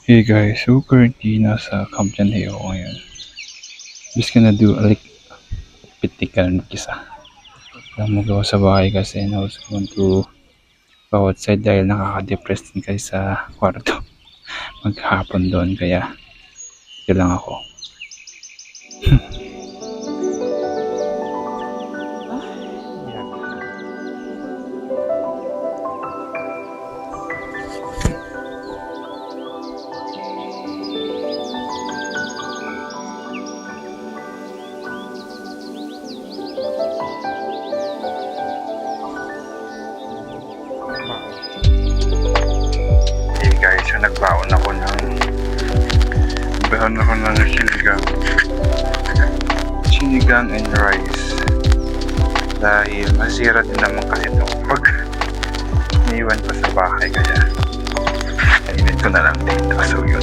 Hey guys, so currently nasa Camp Asejo ako ngayon. Just gonna do a pitical mag-isa. Lang magawa sa bahay kasi I was going to go outside dahil nakaka-depress din kasi sa kwarto. Maghapon doon kaya ito lang ako. Hey guys, so nagbaon ako ng sinigang and rice dahil masira din naman kasi ito pag iniwan ko sa bahay kaya kainin ko na lang dito. So yun,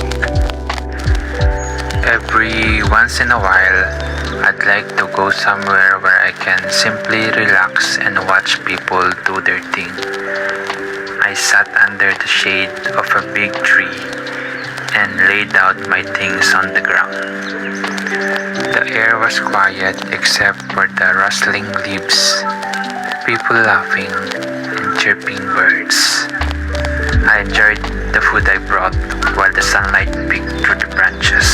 every once in a while I'd like to go somewhere where I can simply relax and watch people do their thing. I sat under the shade of a big tree and laid out my things on the ground. The air was quiet except for the rustling leaves, people laughing, and chirping birds. I enjoyed the food I brought while the sunlight peeked through the branches.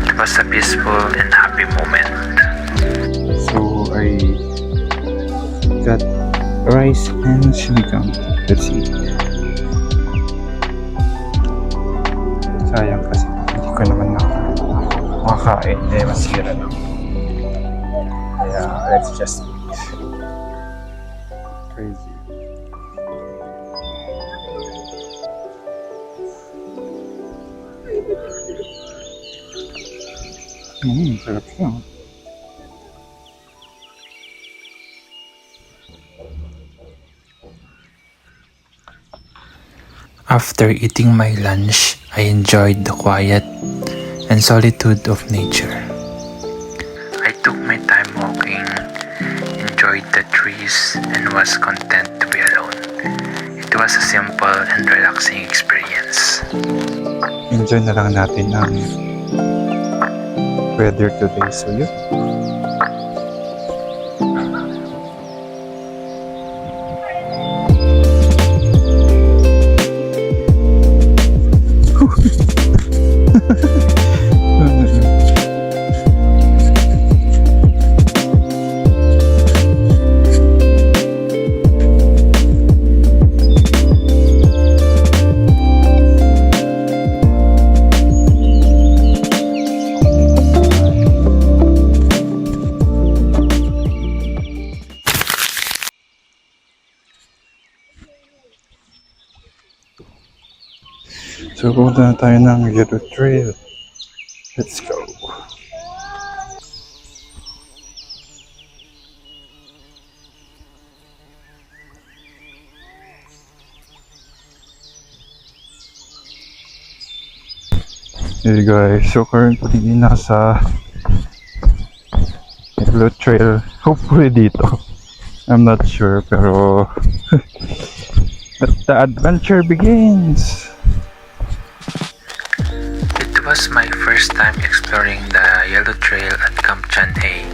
It was a peaceful and happy moment. so I got rice and sinigang. Let's eat. Sayang kasi hindi ko naman makakain eh, masira lang. Kaya let's just eat. Crazy. Sarap siya. After eating my lunch, I enjoyed the quiet and solitude of nature. I took my time walking, enjoyed the trees, and was content to be alone. It was a simple and relaxing experience. Enjoy na lang natin ang weather today. So yun. So pupunta na tayo ng Yellow Trail. Let's go. Hey guys, so currently nasa Yellow Trail. Hopefully dito. I'm not sure pero the adventure begins. It was my first time exploring the Yellow Trail at Camp Asejo,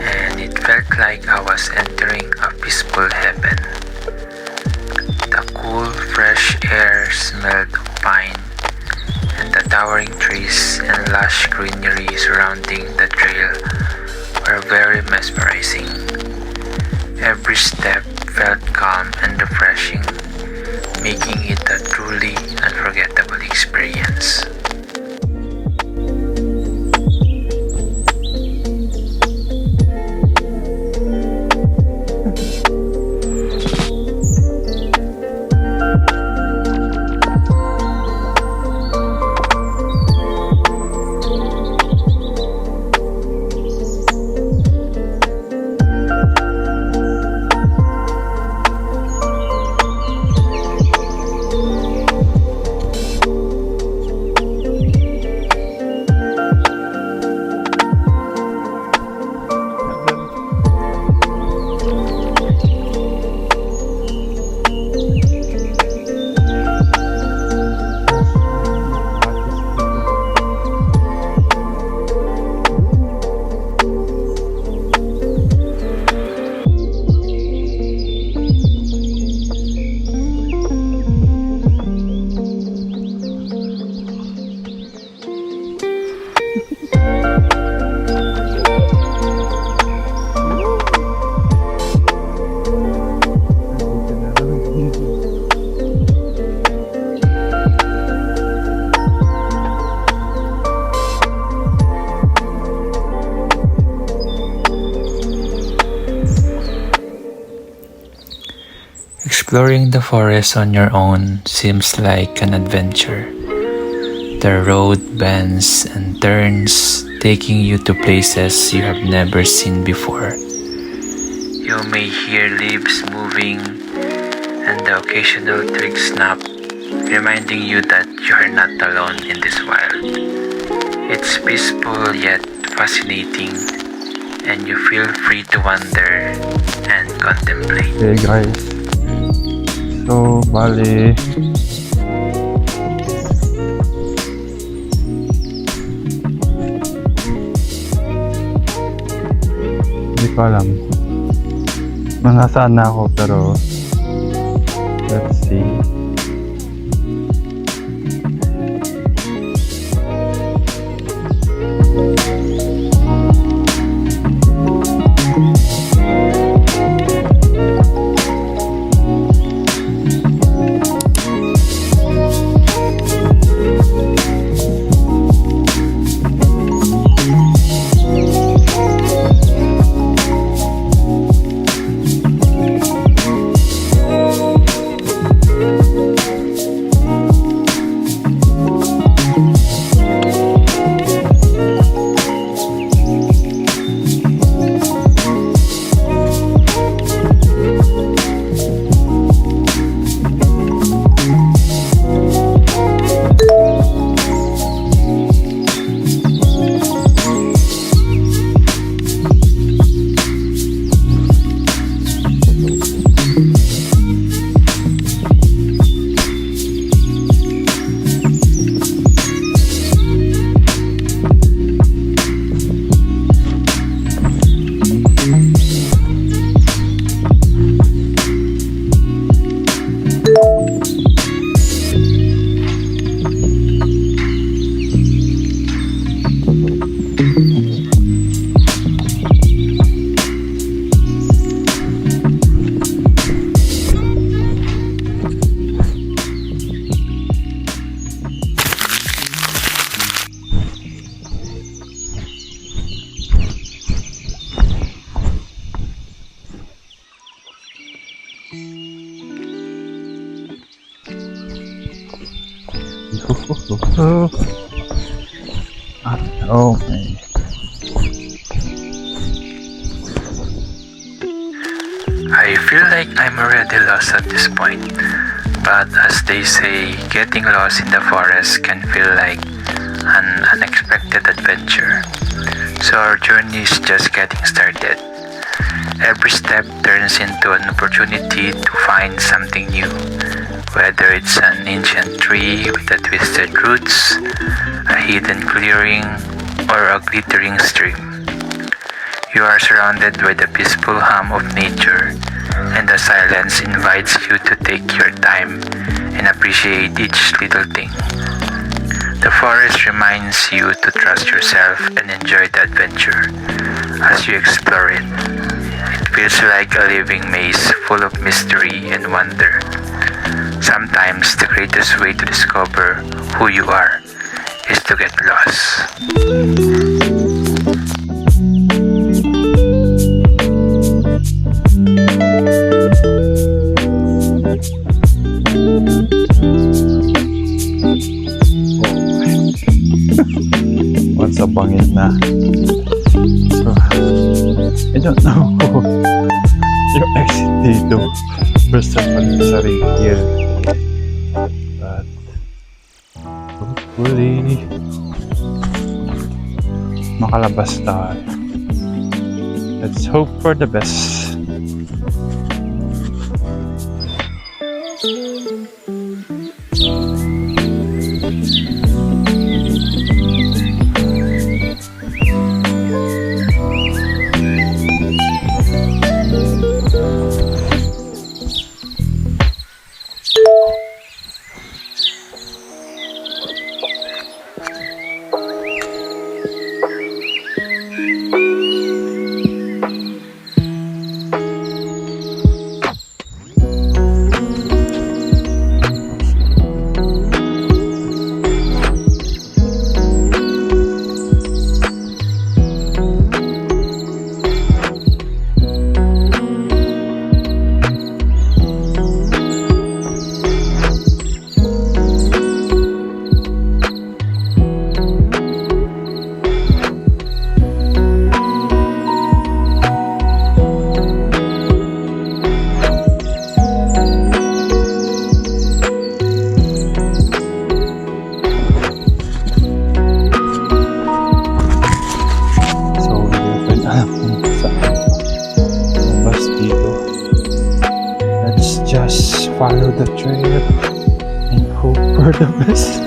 and it felt like I was entering a peaceful heaven. The cool, fresh air smelled of pine, and the towering trees and lush greenery surrounding the trail were very mesmerizing. Every step felt calm Exploring the forest on your own seems like an adventure. The road bends and turns, taking you to places you have never seen before. You may hear leaves moving and the occasional twig snap, reminding you that you are not alone in this wild. It's peaceful yet fascinating, and you feel free to wander and contemplate. Okay guys, so bali hindi ko alam kung nasaan na ako, pero let's see. Okay. I feel like I'm already lost at this point, but as they say, getting lost in the forest can feel like an unexpected adventure. So our journey is just getting started. Every step turns into an opportunity to find something new, whether it's an ancient tree with a twisted roots, a hidden clearing, or a glittering stream. You are surrounded by the peaceful hum of nature, and the silence invites you to take your time and appreciate each little thing. The forest reminds you to trust yourself and enjoy the adventure as you explore it. It feels like a living maze full of mystery and wonder. Sometimes the greatest way to discover who you are is to get lost. Once a bangin na. So, I don't know yung exit dito. First time pa rin sa here. But hopefully makalabas tayo. Let's hope for the best. just follow the trail and hope for the best.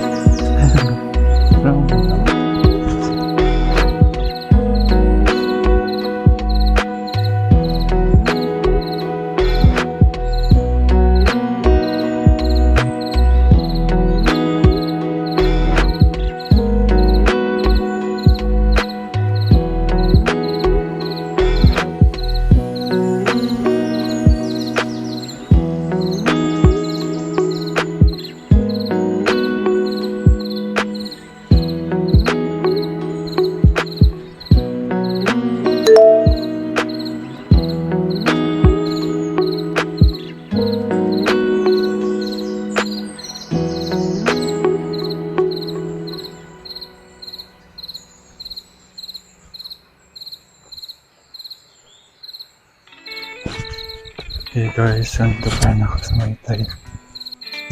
Okay guys, nandito pa rin ako sa may tayo.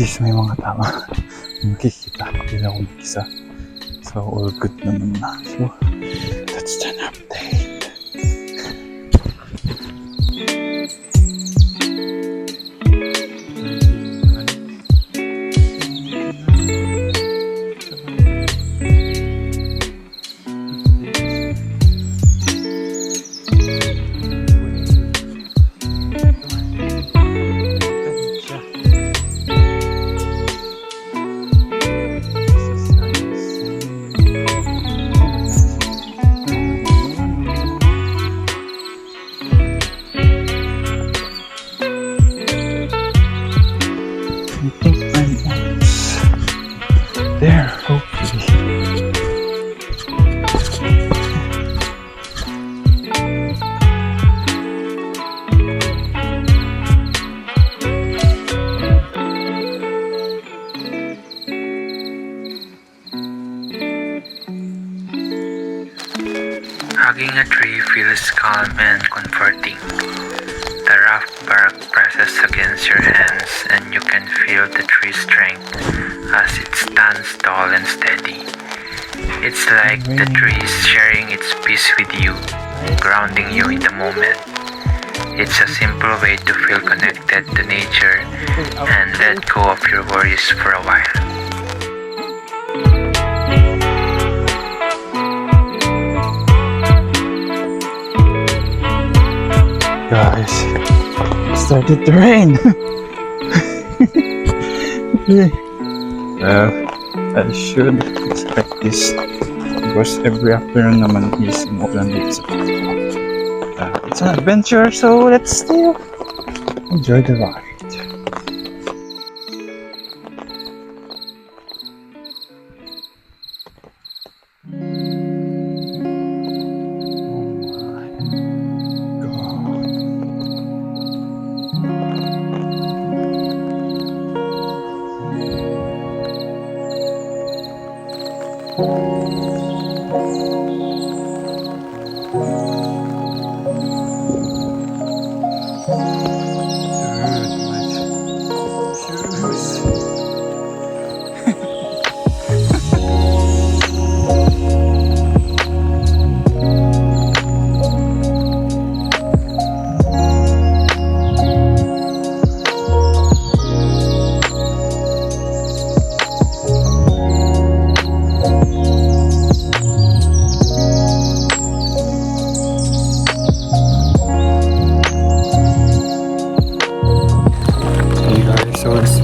This may mga tao. Makikita, hindi na ako mag-isa. So all good naman na. So that's an update. There, hopefully. Hugging a tree feels calm and comforting. The rough bark presses against your hands and you can feel the tree's strength as it stands tall and steady. It's like the tree is sharing its peace with you, grounding you in the moment. It's a simple way to feel connected to nature and let go of your worries for a while. Guys, it started to rain. I should expect this because every afternoon naman is in Auckland dito sa it's an adventure, so let's still enjoy the ride.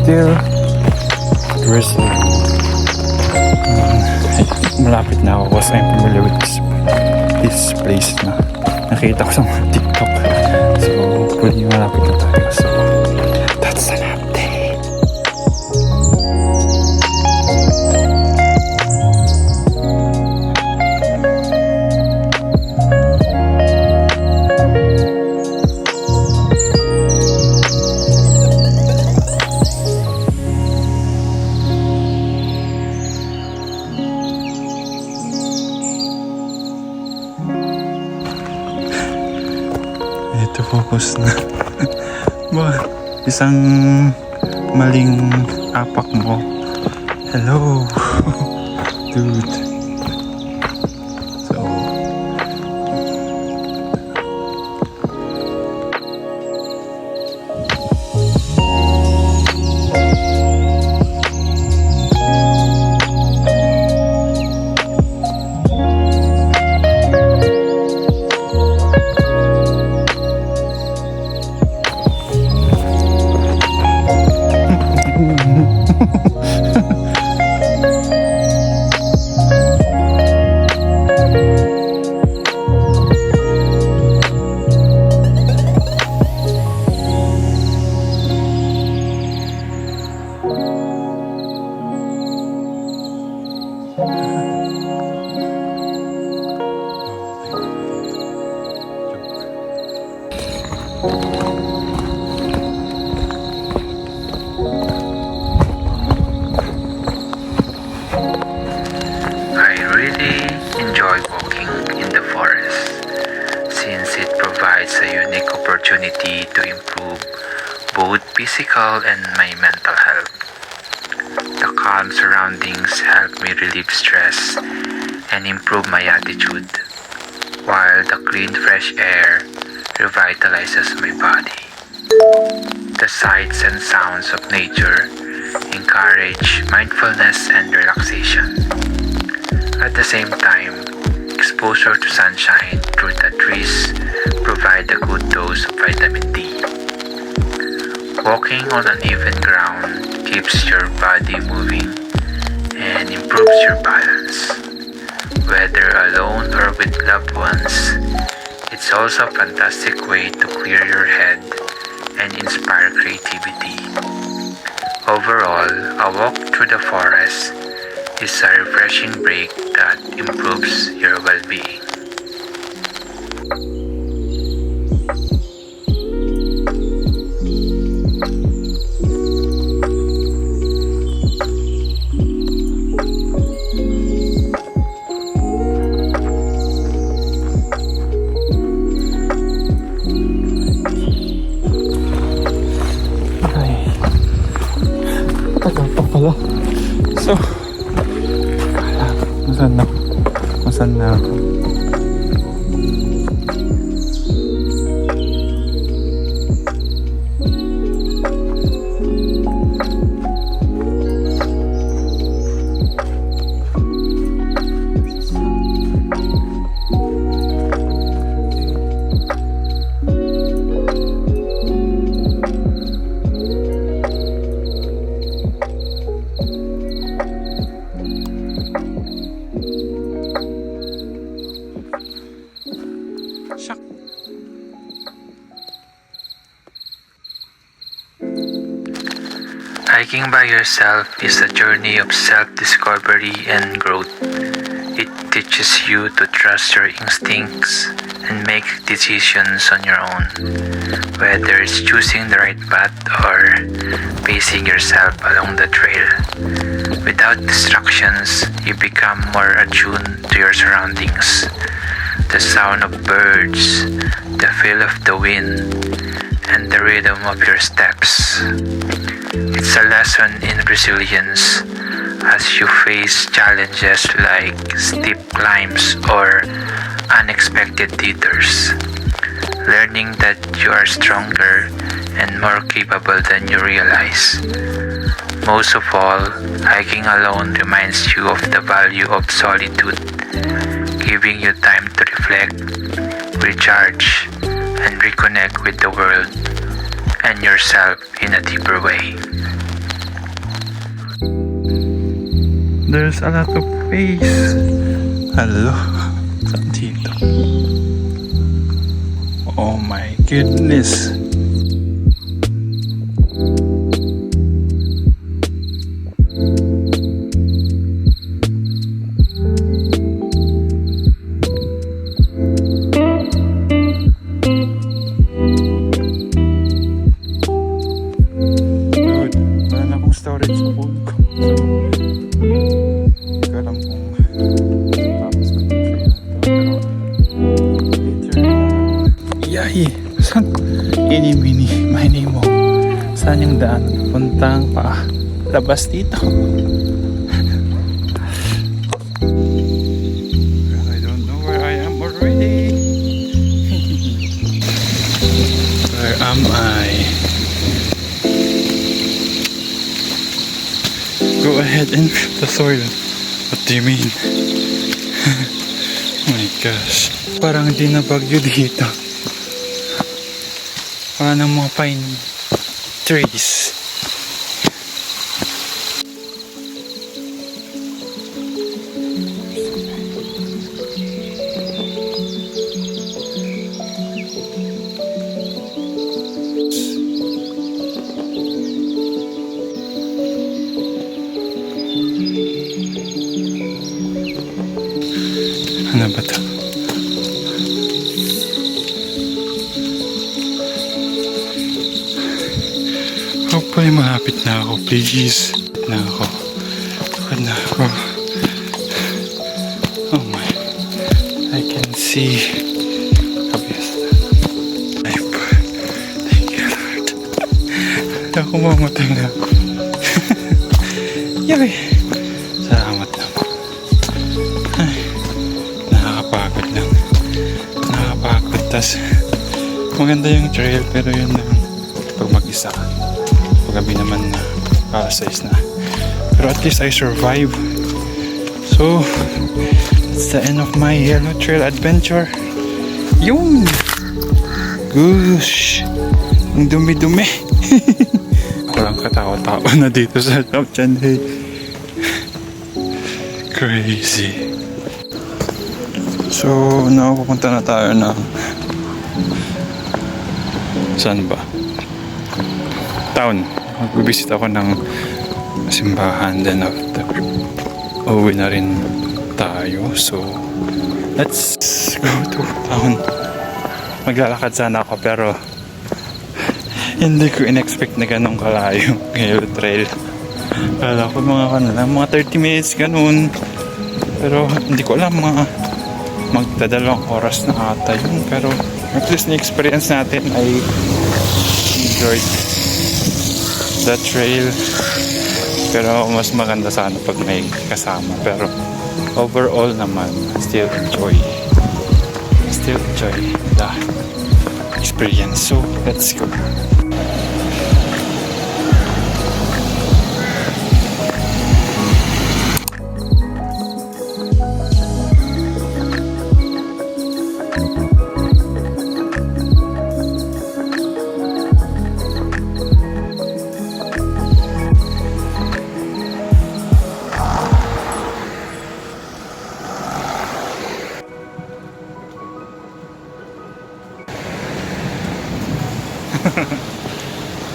Still drizzling. Malapit na ako kasi I'm familiar with this place na nakita ko sa mga TikTok. So hopefully malapit na tayo. So that's an update. Ito focus na. Ba, isang maling apak mo. Hello. Dude. So both physical and my mental health. The calm surroundings help me relieve stress and improve my attitude, while the clean fresh air revitalizes my body. The sights and sounds of nature encourage mindfulness and relaxation. At the same time, exposure to sunshine through the trees provide a good dose of vitamin D. Walking on uneven ground keeps your body moving and improves your balance. Whether alone or with loved ones, it's also a fantastic way to clear your head and inspire creativity. Overall, a walk through the forest is a refreshing break that improves your well-being. Tagal pa pala. So, Masan na ako? Hiking by yourself is a journey of self-discovery and growth. It teaches you to trust your instincts and make decisions on your own, whether it's choosing the right path or pacing yourself along the trail. Without distractions, you become more attuned to your surroundings. The sound of birds, the feel of the wind, and the rhythm of your steps. It's a lesson in resilience as you face challenges like steep climbs or unexpected detours, learning that you are stronger and more capable than you realize. Most of all, hiking alone reminds you of the value of solitude, giving you time to reflect, recharge, and reconnect with the world and yourself in a deeper way. There's a lot of space. Hello. Saan dito? Oh my goodness. Storage sa phone ko. So, hindi ko alam kung tapos ko ito. Pero, later yay! Saan? Mini, mini mo. Saan yung daan? Puntang pa. Labas dito. I don't know where I am already. Where am I? Go ahead and the soil. What do you mean? Oh my gosh. Parang di na bagyo dito. Wala nang mga pine trees. Ano ba ito? Hopefully malapit na ako. Please. Na ako. Pagod na ako. Oh my. I can see. Thank you, Lord. ako mamatay na. Yay! Salamat lang. Ay, nakakapagod lang. Nakakapagod. Tas, maganda yung trail pero yun lang. Pag mag-isa ka. Paggabi naman na alas 6 na. Pero at least I survive. So, it's the end of my yellow trail adventure. Yun! Gosh! Ang dumi-dumi. Walang katawa-tawa na dito sa Nationality. Crazy. So, pupunta na tayo ng saan ba? Town. Mag-visit ako ng simbahan, then after uwi na rin tayo. So, let's go to town. Maglalakad sana ako pero hindi ko in-expect na ganun kalayo yung trail. Kala ko mga 30 minutes ganun. Pero hindi ko alam, magdadalawang oras na ata yun. Pero at least na-experience natin ay enjoyed the trail. Pero mas maganda sana pag may kasama. Pero overall naman, still enjoy the experience. So let's go.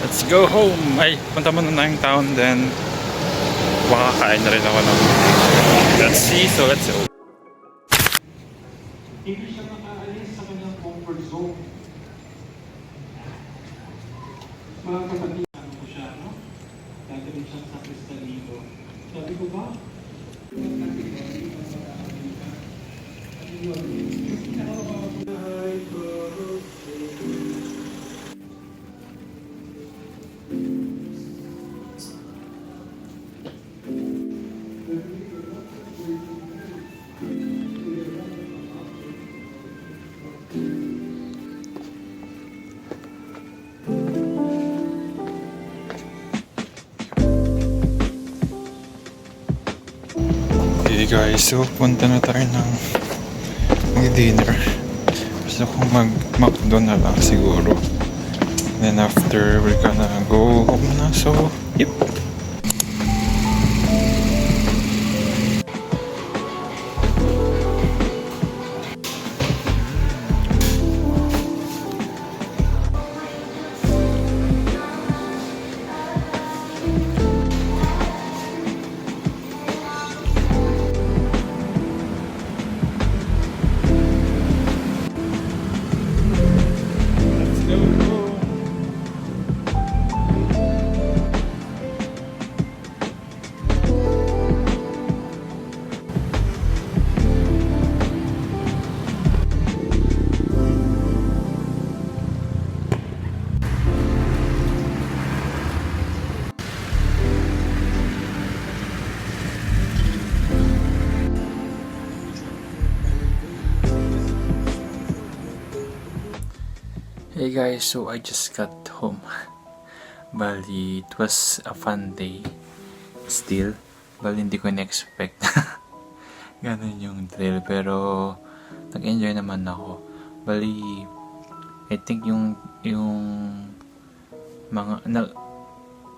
Let's go home. Ay, punta muna na yung town, then makakain na rin ako ng let's see, so let's go. Hindi siya makaalis sa kanyang comfort zone. Mga kapatid, ano ko siya, no? Dati rin siya sa Kristalino. Sabi ko ba? Okay guys, so punta na tayo ng dinner. Gusto kong mag-McDo na lang siguro. Then after, we're gonna go home na. So, yep. Hey guys, so I just got home. Bali, it was a fun day. Still, bali hindi ko na-expect. Ganun yung trail, pero nag-enjoy naman ako. Bali, I think yung mga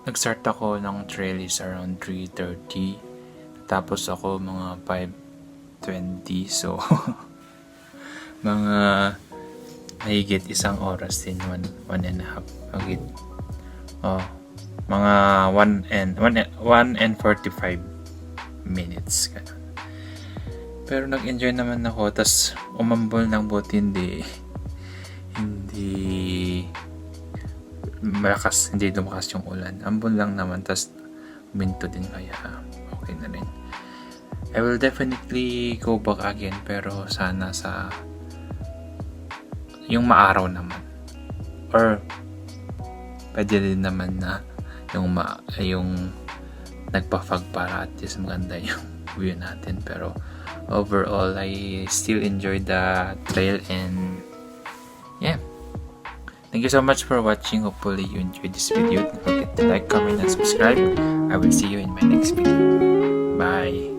nag-start ako ng trail is around 3:30. Tapos ako mga 5:20. So mga mahigit isang oras din, one and a half mahigit. Mga 1 and 45 minutes ganun. Pero nag-enjoy naman ako, tas umambol ng buti, hindi malakas, hindi lumakas yung ulan. Ambon lang naman, tas minto din, kaya okay na rin. I will definitely go back again, pero sana sa yung maaraw naman, or pwede din naman na yung nagpa-fog para at least maganda yung view natin. Pero overall, I still enjoyed the trail, and yeah. Thank you so much for watching. Hopefully you enjoyed this video. Don't forget to like, comment, and subscribe. I will see you in my next video. Bye.